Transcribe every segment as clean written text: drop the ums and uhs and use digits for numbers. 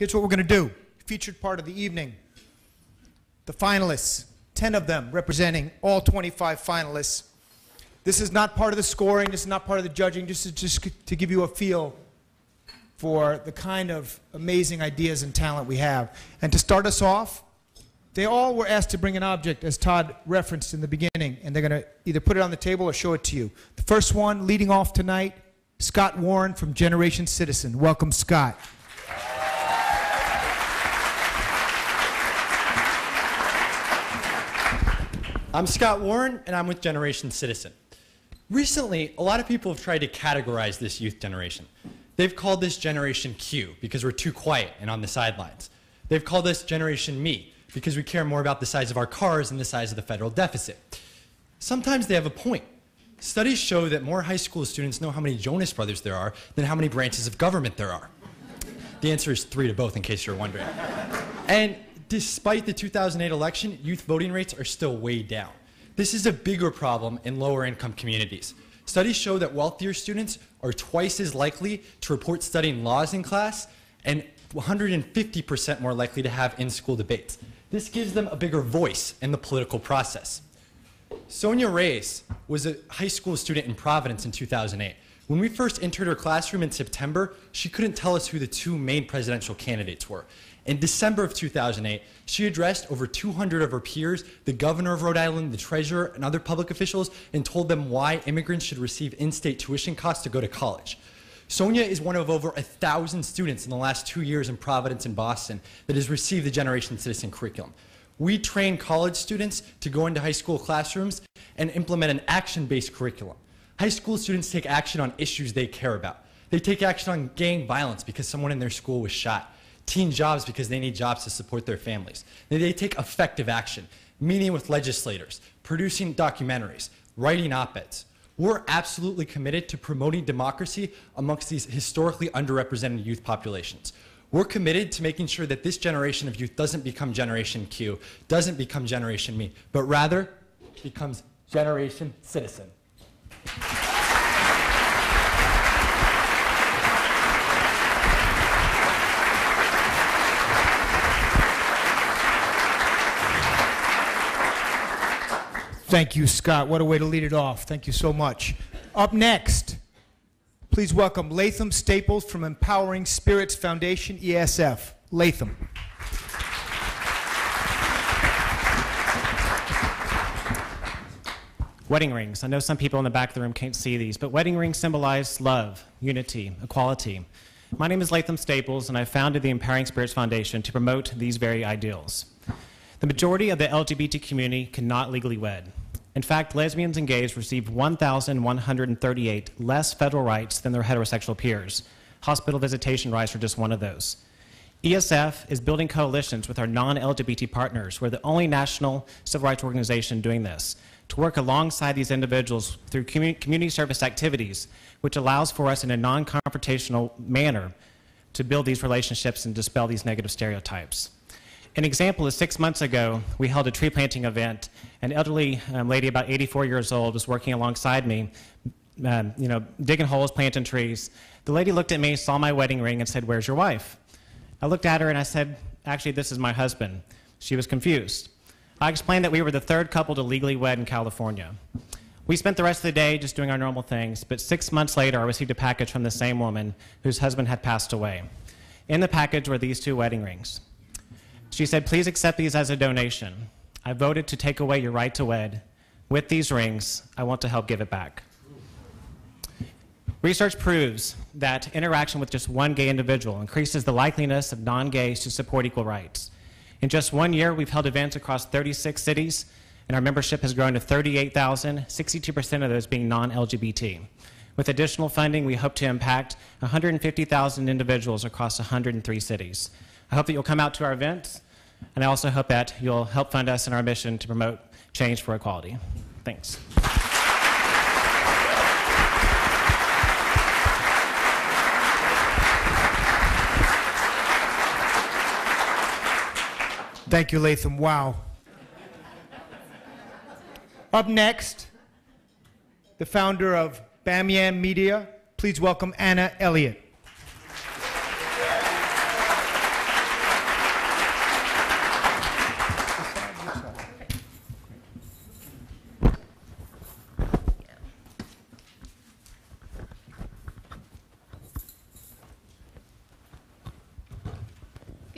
Here's what we're going to do. Featured part of the evening. The finalists, 10 of them representing all 25 finalists. This is not part of the scoring. This is not part of the judging. This is just to give you a feel for the kind of amazing ideas and talent we have. And to start us off, they all were asked to bring an object, as Todd referenced in the beginning, and they're going to either put it on the table or show it to you. The first one, leading off tonight, Scott Warren from Generation Citizen. Welcome, Scott. I'm Scott Warren, and I'm with Generation Citizen. Recently, a lot of people have tried to categorize this youth generation. They've called this Generation Q because we're too quiet and on the sidelines. They've called us Generation Me because we care more about the size of our cars than the size of the federal deficit. Sometimes they have a point. Studies show that more high school students know how many Jonas Brothers there are than how many branches of government there are. The answer is 3 to both, in case you're wondering. And despite the 2008 election, youth voting rates are still way down. This is a bigger problem in lower income communities. Studies show that wealthier students are twice as likely to report studying laws in class and 150% more likely to have in-school debates. This gives them a bigger voice in the political process. Sonia Reyes was a high school student in Providence in 2008. When we first entered her classroom in September, she couldn't tell us who the 2 main presidential candidates were. In December of 2008, she addressed over 200 of her peers, the governor of Rhode Island, the treasurer, and other public officials, and told them why immigrants should receive in-state tuition costs to go to college. Sonia is one of over 1,000 students in the last 2 years in Providence and Boston that has received the Generation Citizen curriculum. We train college students to go into high school classrooms and implement an action-based curriculum. High school students take action on issues they care about. They take action on gang violence because someone in their school was shot. Teen jobs because they need jobs to support their families. They take effective action, meeting with legislators, producing documentaries, writing op-eds. We're absolutely committed to promoting democracy amongst these historically underrepresented youth populations. We're committed to making sure that this generation of youth doesn't become Generation Q, doesn't become Generation Me, but rather becomes Generation Citizen. Thank you, Scott. What a way to lead it off. Thank you so much. Up next, please welcome Latham Staples from Empowering Spirits Foundation, ESF. Latham. Wedding rings. I know some people in the back of the room can't see these, but wedding rings symbolize love, unity, equality. My name is Latham Staples, and I founded the Empowering Spirits Foundation to promote these very ideals. The majority of the LGBT community cannot legally wed. In fact, lesbians and gays receive 1,138 less federal rights than their heterosexual peers. Hospital visitation rights are just one of those. ESF is building coalitions with our non-LGBT partners. We're the only national civil rights organization doing this, to work alongside these individuals through community service activities, which allows for us in a non-confrontational manner to build these relationships and dispel these negative stereotypes. An example is 6 months ago, we held a tree planting event. An elderly lady, about 84 years old, was working alongside me, digging holes, planting trees. The lady looked at me, saw my wedding ring, and said, "Where's your wife?" I looked at her and I said, "Actually, this is my husband." She was confused. I explained that we were the 3rd couple to legally wed in California. We spent the rest of the day just doing our normal things, but 6 months later, I received a package from the same woman whose husband had passed away. In the package were these 2 wedding rings. She said, "Please accept these as a donation. I voted to take away your right to wed. With these rings, I want to help give it back." Research proves that interaction with just one gay individual increases the likeliness of non-gays to support equal rights. In just 1 year, we've held events across 36 cities, and our membership has grown to 38,000, 62% of those being non-LGBT. With additional funding, we hope to impact 150,000 individuals across 103 cities. I hope that you'll come out to our events, and I also hope that you'll help fund us in our mission to promote change for equality. Thanks. Thank you, Latham. Wow. Up next, the founder of Bamiyan Media. Please welcome Anna Elliott.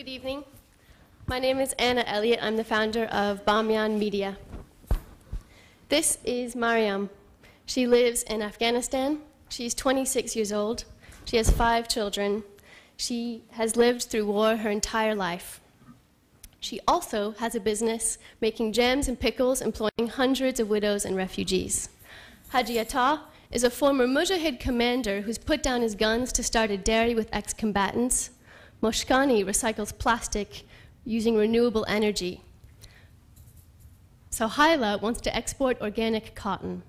Good evening. My name is Anna Elliott. I'm the founder of Bamiyan Media. This is Mariam. She lives in Afghanistan. She's 26 years old. She has 5 children. She has lived through war her entire life. She also has a business making jams and pickles, employing hundreds of widows and refugees. Haji Atta is a former Mujahid commander who's put down his guns to start a dairy with ex-combatants. Moshkani recycles plastic using renewable energy. Sohaila wants to export organic cotton.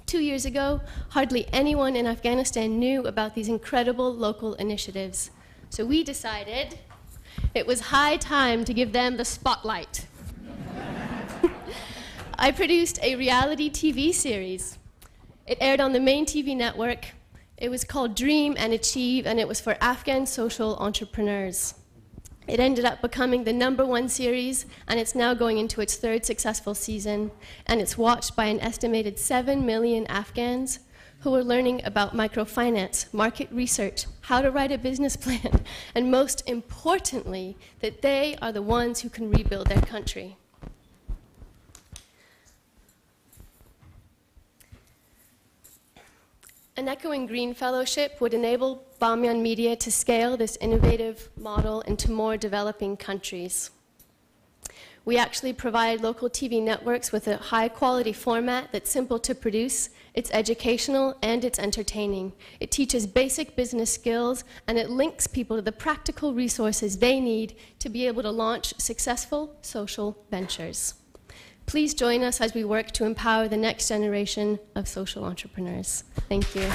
2 years ago, hardly anyone in Afghanistan knew about these incredible local initiatives. So we decided it was high time to give them the spotlight. I produced a reality TV series. It aired on the main TV network. It was called Dream and Achieve, and it was for Afghan social entrepreneurs. It ended up becoming the #1 series, and it's now going into its 3rd successful season, and it's watched by an estimated 7 million Afghans who are learning about microfinance, market research, how to write a business plan, and most importantly, that they are the ones who can rebuild their country. An Echoing Green Fellowship would enable Bamiyan Media to scale this innovative model into more developing countries. We actually provide local TV networks with a high-quality format that's simple to produce, it's educational, and it's entertaining. It teaches basic business skills, and it links people to the practical resources they need to be able to launch successful social ventures. Please join us as we work to empower the next generation of social entrepreneurs. Thank you.